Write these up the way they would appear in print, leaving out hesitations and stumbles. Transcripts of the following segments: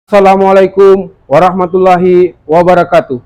Assalamualaikum warahmatullahi wabarakatuh.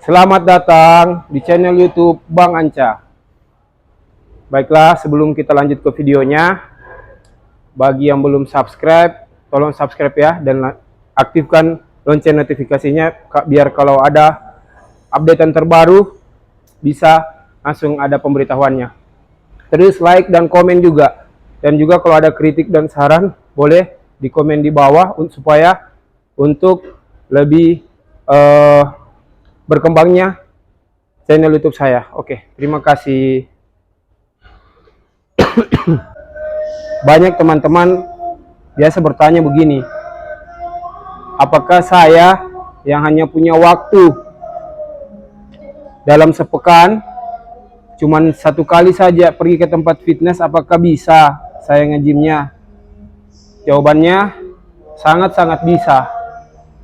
Selamat datang di channel YouTube Bang Anca. Baiklah, sebelum kita lanjut ke videonya, bagi yang belum subscribe, tolong subscribe ya, dan aktifkan lonceng notifikasinya biar kalau ada updatean terbaru bisa langsung ada pemberitahuannya. Terus like dan komen juga. Dan juga kalau ada kritik dan saran, boleh di komen di bawah supaya untuk lebih berkembangnya channel YouTube saya. Oke, terima kasih. Banyak teman-teman biasa bertanya begini, apakah saya yang hanya punya waktu dalam sepekan cuman satu kali saja pergi ke tempat fitness, apakah bisa saya nge-gymnya? Jawabannya sangat-sangat bisa.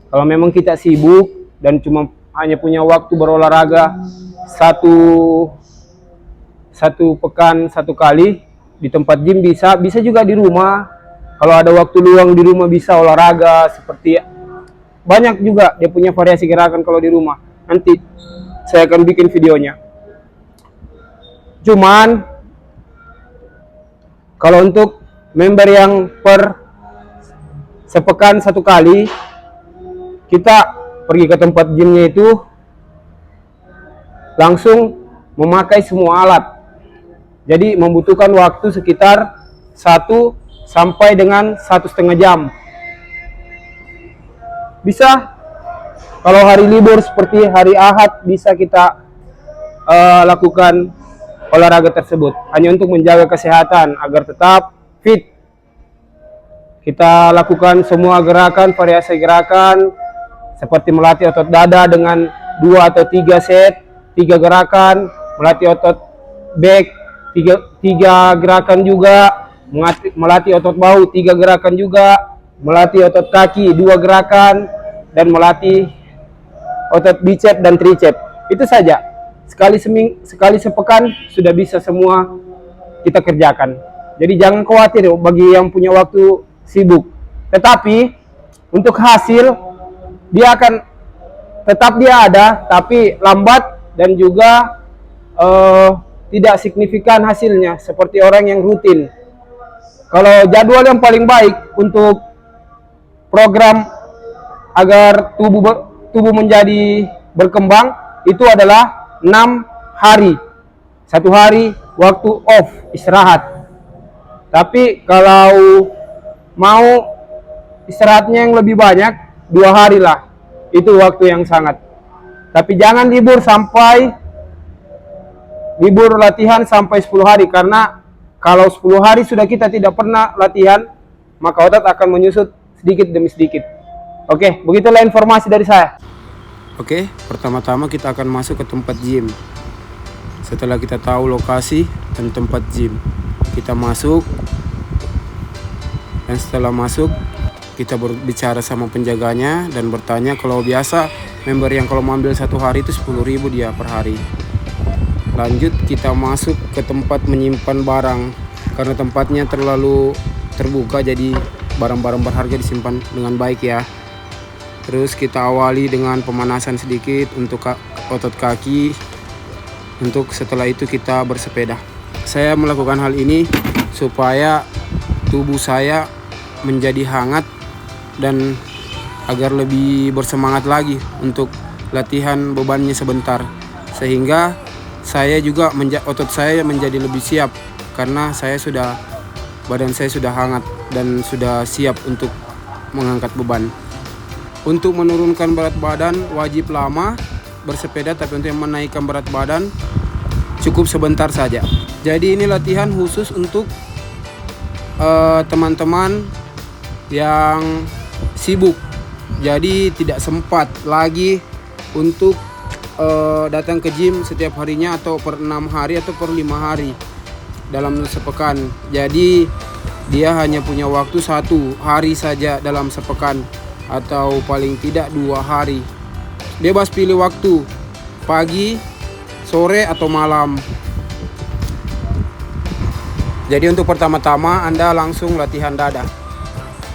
Kalau memang kita sibuk dan cuma hanya punya waktu berolahraga satu pekan satu kali di tempat gym, bisa juga di rumah. Kalau ada waktu luang di rumah bisa olahraga, seperti banyak juga dia punya variasi gerakan kalau di rumah. Nanti saya akan bikin videonya. Cuman kalau untuk member yang per sepekan satu kali, kita pergi ke tempat gymnya itu langsung memakai semua alat. Jadi membutuhkan waktu sekitar 1 sampai dengan 1,5 jam. Bisa kalau hari libur seperti hari Ahad, bisa kita lakukan olahraga tersebut hanya untuk menjaga kesehatan agar tetap fit. Kita lakukan semua gerakan, variasi gerakan, seperti melatih otot dada dengan 2 atau 3 set, 3 gerakan, melatih otot back, 3 gerakan juga, melatih otot bahu, 3 gerakan juga, melatih otot kaki, 2 gerakan, dan melatih otot bicep dan tricep. Itu saja. Sekali sepekan sudah bisa semua kita kerjakan. Jadi jangan khawatir bagi yang punya waktu sibuk. Tetapi untuk hasil dia akan tetap dia ada, tapi lambat dan juga tidak signifikan hasilnya seperti orang yang rutin. Kalau jadwal yang paling baik untuk program agar tubuh menjadi berkembang itu adalah 6 hari. 1 hari waktu off, istirahat. Tapi kalau mau istirahatnya yang lebih banyak, 2 hari lah. Itu waktu yang sangat. Tapi jangan libur latihan sampai 10 hari. Karena kalau 10 hari sudah kita tidak pernah latihan, maka otot akan menyusut sedikit demi sedikit. Oke, begitulah informasi dari saya. Oke, pertama-tama kita akan masuk ke tempat gym. Setelah kita tahu lokasi dan tempat gym, kita masuk. Dan setelah masuk, kita berbicara sama penjaganya dan bertanya. Kalau biasa member yang kalau mau ambil 1 hari itu 10.000 dia per hari. Lanjut kita masuk ke tempat menyimpan barang. Karena tempatnya terlalu terbuka, jadi barang-barang berharga disimpan dengan baik ya. Terus kita awali dengan pemanasan sedikit untuk otot kaki. Untuk setelah itu kita bersepeda. Saya melakukan hal ini supaya tubuh saya menjadi hangat dan agar lebih bersemangat lagi untuk latihan bebannya sebentar, sehingga saya juga otot saya menjadi lebih siap karena badan saya sudah hangat dan sudah siap untuk mengangkat beban. Untuk menurunkan berat badan wajib lama bersepeda, tapi untuk yang menaikkan berat badan cukup sebentar saja. Jadi ini latihan khusus untuk teman-teman yang sibuk, jadi tidak sempat lagi untuk datang ke gym setiap harinya atau per 6 hari atau per 5 hari dalam sepekan. Jadi dia hanya punya waktu 1 hari saja dalam sepekan atau paling tidak 2 hari. Bebas pilih waktu, pagi, sore atau malam. Jadi untuk pertama-tama Anda langsung latihan dada.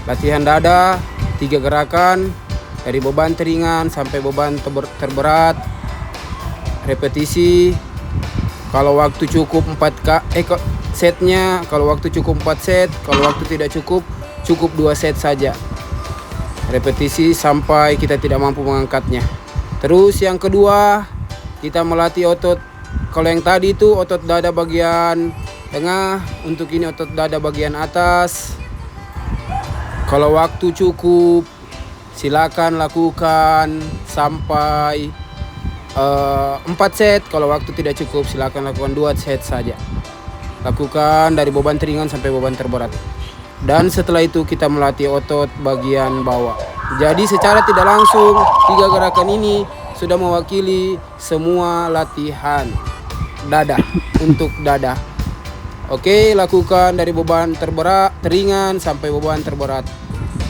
Latihan dada 3 3 gerakan dari beban teringan sampai beban terberat. Repetisi kalau waktu cukup 4 setnya, kalau waktu cukup 4 set, kalau waktu tidak cukup 2 set saja. Repetisi sampai kita tidak mampu mengangkatnya. Terus yang kedua, kita melatih otot. Kalau yang tadi itu otot dada bagian tengah, untuk ini otot dada bagian atas. Kalau waktu cukup, silakan lakukan sampai 4 set. Kalau waktu tidak cukup, silakan lakukan 2 set saja. Lakukan dari beban teringan sampai beban terberat. Dan setelah itu kita melatih otot bagian bawah. Jadi secara tidak langsung 3 gerakan ini sudah mewakili semua latihan dada untuk dada. Oke, lakukan dari beban teringan sampai beban terberat.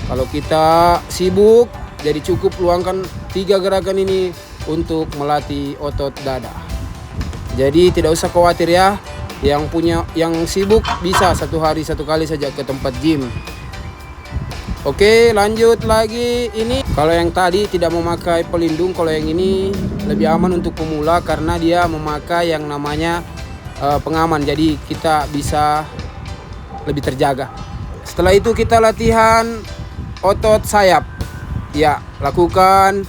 Kalau kita sibuk, jadi cukup luangkan 3 gerakan ini untuk melatih otot dada. Jadi tidak usah khawatir ya. Yang sibuk bisa 1 hari 1 kali saja ke tempat gym. Oke, lanjut lagi. Ini kalau yang tadi tidak memakai pelindung, kalau yang ini lebih aman untuk pemula karena dia memakai yang namanya pengaman. Jadi kita bisa lebih terjaga. Setelah itu kita latihan otot sayap. Ya, lakukan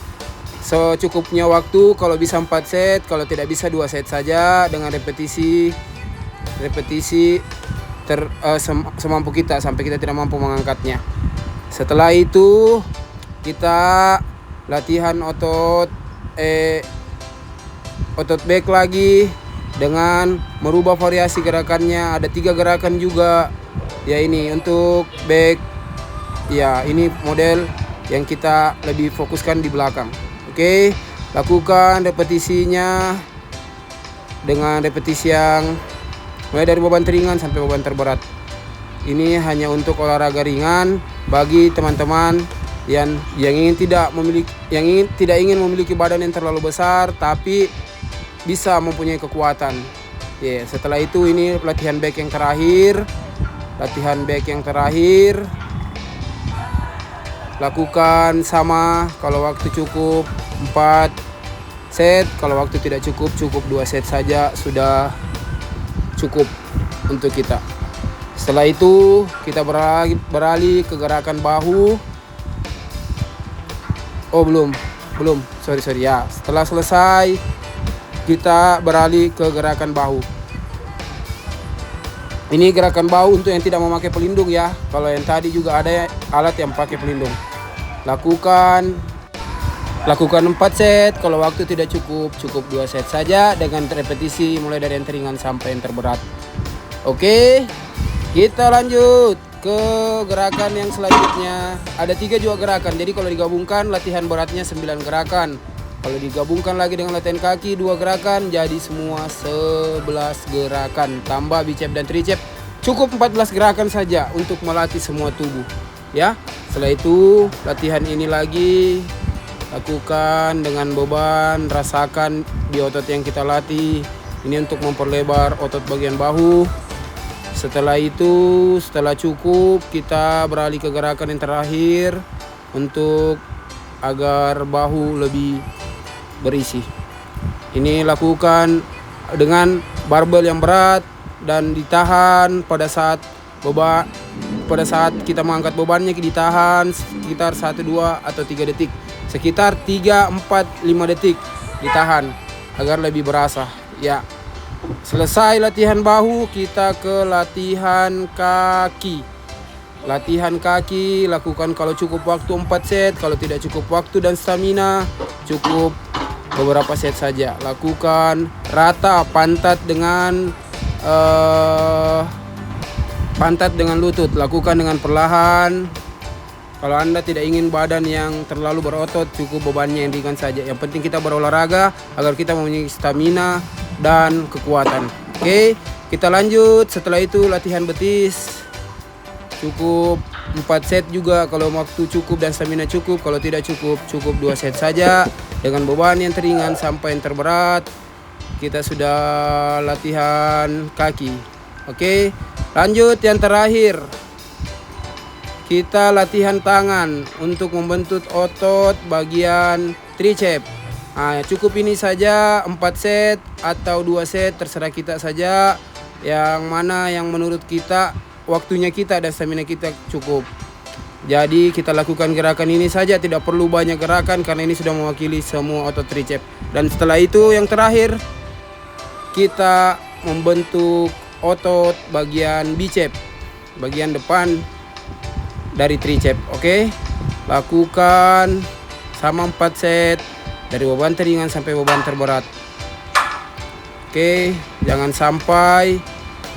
secukupnya waktu, kalau bisa 4 set, kalau tidak bisa 2 set saja dengan repetisi semampu kita sampai kita tidak mampu mengangkatnya. Setelah itu kita latihan otot back lagi dengan merubah variasi gerakannya. Ada 3 gerakan juga. Ya, ini untuk back. Ya, ini model yang kita lebih fokuskan di belakang. Oke, lakukan repetisinya dengan repetisi yang mulai dari beban teringan sampai beban terberat. Ini hanya untuk olahraga ringan bagi teman-teman yang tidak ingin memiliki badan yang terlalu besar tapi bisa mempunyai kekuatan. Ya, setelah itu ini latihan back yang terakhir. Lakukan sama, kalau waktu cukup 4 set, kalau waktu tidak cukup 2 set saja sudah cukup untuk kita. Setelah itu kita beralih ke gerakan bahu. Oh, belum. Sorry ya. Setelah selesai kita beralih ke gerakan bahu. Ini gerakan bahu untuk yang tidak memakai pelindung ya. Kalau yang tadi juga ada alat yang pakai pelindung. Lakukan 4 set, kalau waktu tidak cukup 2 set saja dengan repetisi mulai dari yang teringan sampai yang terberat. Oke, kita lanjut ke gerakan yang selanjutnya. Ada 3 juga gerakan, jadi kalau digabungkan latihan beratnya 9 gerakan. Kalau digabungkan lagi dengan latihan kaki 2 gerakan, jadi semua 11 gerakan. Tambah bicep dan tricep, cukup 14 gerakan saja untuk melatih semua tubuh. Ya, setelah itu latihan ini lagi lakukan dengan beban, rasakan di otot yang kita latih. Ini untuk memperlebar otot bagian bahu. Setelah itu, setelah cukup, kita beralih ke gerakan yang terakhir untuk agar bahu lebih berisi. Ini lakukan dengan barbel yang berat dan ditahan pada saat kita mengangkat bebannya, ditahan sekitar 1, 2 atau 3 detik. Sekitar 3, 4, 5 detik ditahan agar lebih berasa. Ya. Selesai latihan bahu, kita ke latihan kaki. Latihan kaki lakukan kalau cukup waktu 4 set, kalau tidak cukup waktu dan stamina cukup beberapa set saja. Lakukan rata pantat dengan lutut. Lakukan dengan perlahan. Kalau Anda tidak ingin badan yang terlalu berotot, cukup bebannya yang ringan saja. Yang penting kita berolahraga agar kita mempunyai stamina dan kekuatan. Oke, kita lanjut. Setelah itu latihan betis. Cukup 4 set juga kalau waktu cukup dan stamina cukup. Kalau tidak cukup 2 set saja dengan beban yang teringan sampai yang terberat. Kita sudah latihan kaki. Oke, lanjut yang terakhir. kita latihan tangan untuk membentuk otot bagian tricep. Nah, cukup ini saja 4 set atau 2 set, terserah kita saja yang mana yang menurut kita waktunya kita dan stamina kita cukup. Jadi kita lakukan gerakan ini saja, tidak perlu banyak gerakan karena ini sudah mewakili semua otot tricep. Dan setelah itu yang terakhir kita membentuk otot bagian bicep, bagian depan dari tricep. Oke, lakukan sama 4 set dari beban teringan sampai beban terberat. Oke, jangan sampai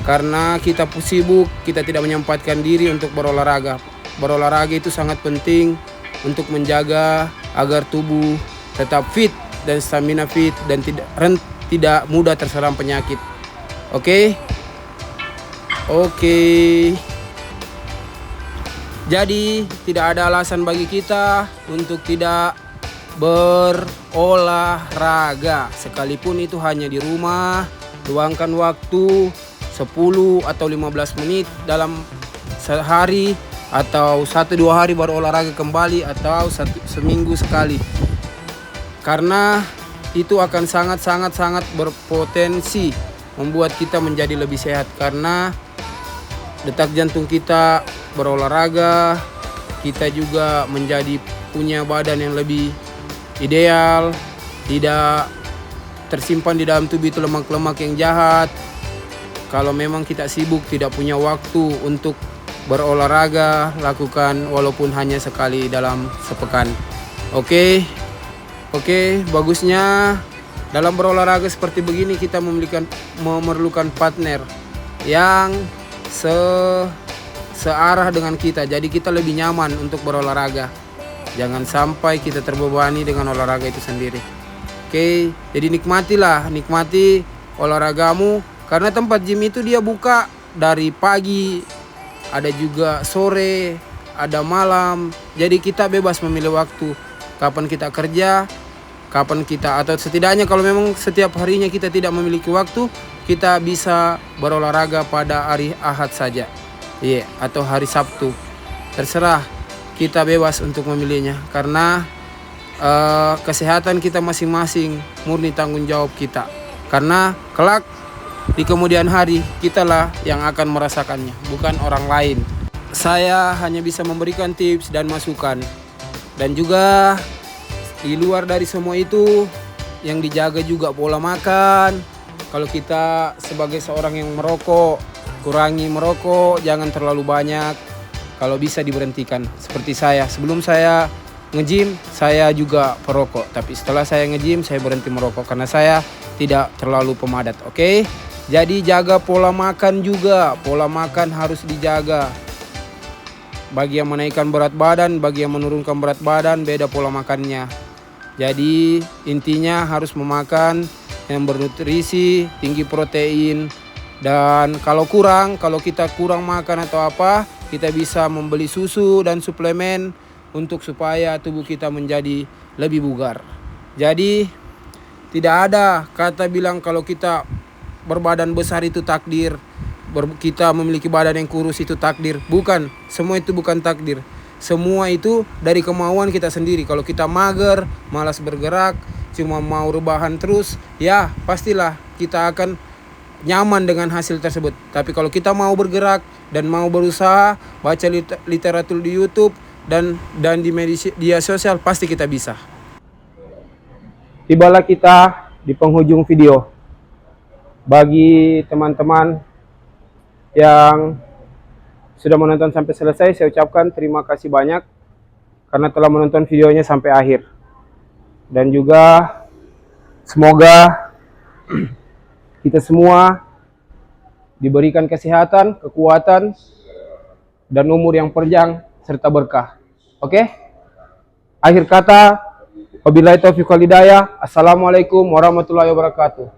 karena kita sibuk kita tidak menyempatkan diri untuk berolahraga. Berolahraga itu sangat penting untuk menjaga agar tubuh tetap fit dan stamina fit dan tidak mudah terserang penyakit. Oke. Jadi tidak ada alasan bagi kita untuk tidak berolahraga, sekalipun itu hanya di rumah. Luangkan waktu 10 atau 15 menit dalam sehari, atau 1-2 hari baru olahraga kembali, atau seminggu sekali, karena itu akan sangat berpotensi membuat kita menjadi lebih sehat. Karena detak jantung kita berolahraga, kita juga menjadi punya badan yang lebih ideal, tidak tersimpan di dalam tubuh itu lemak-lemak yang jahat. Kalau memang kita sibuk tidak punya waktu untuk berolahraga, lakukan walaupun hanya sekali dalam sepekan. Oke, bagusnya dalam berolahraga seperti begini kita memerlukan partner yang searah dengan kita. Jadi kita lebih nyaman untuk berolahraga. Jangan sampai kita terbebani dengan olahraga itu sendiri. Oke, jadi nikmati olahragamu, karena tempat gym itu dia buka dari pagi, ada juga sore, ada malam. Jadi kita bebas memilih waktu kapan kita kerja, kapan kita, atau setidaknya kalau memang setiap harinya kita tidak memiliki waktu, kita bisa berolahraga pada hari Ahad saja, atau hari Sabtu. Terserah, kita bebas untuk memilihnya, karena kesehatan kita masing-masing murni tanggung jawab kita. Karena kelak di kemudian hari kitalah yang akan merasakannya, bukan orang lain. Saya hanya bisa memberikan tips dan masukan. Dan juga di luar dari semua itu, yang dijaga juga pola makan. Kalau kita sebagai seorang yang merokok, kurangi merokok, jangan terlalu banyak. Kalau bisa diberhentikan. Seperti saya, sebelum saya nge-gym, saya juga perokok. Tapi setelah saya nge-gym, saya berhenti merokok karena saya tidak terlalu pemadat. Oke? Jadi jaga pola makan juga. Pola makan harus dijaga. Bagi yang menaikkan berat badan, bagi yang menurunkan berat badan, beda pola makannya. Jadi intinya harus memakan yang bernutrisi, tinggi protein. Dan kalau kita kurang makan atau apa, kita bisa membeli susu dan suplemen untuk supaya tubuh kita menjadi lebih bugar. Jadi tidak ada kata bilang kalau kita berbadan besar itu takdir, kita memiliki badan yang kurus itu takdir. Bukan, semua itu bukan takdir. Semua itu dari kemauan kita sendiri. Kalau kita mager, malas bergerak, cuma mau rebahan terus, ya pastilah kita akan nyaman dengan hasil tersebut. Tapi kalau kita mau bergerak dan mau berusaha, baca literatur di YouTube dan di media sosial, pasti kita bisa. Tibalah kita di penghujung video. Bagi teman-teman yang sudah menonton sampai selesai, saya ucapkan terima kasih banyak karena telah menonton videonya sampai akhir. Dan juga semoga kita semua diberikan kesehatan, kekuatan, dan umur yang panjang serta berkah. Oke? Akhir kata, wabillahi taufiq wal hidayah. Assalamualaikum warahmatullahi wabarakatuh.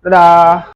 Dadah.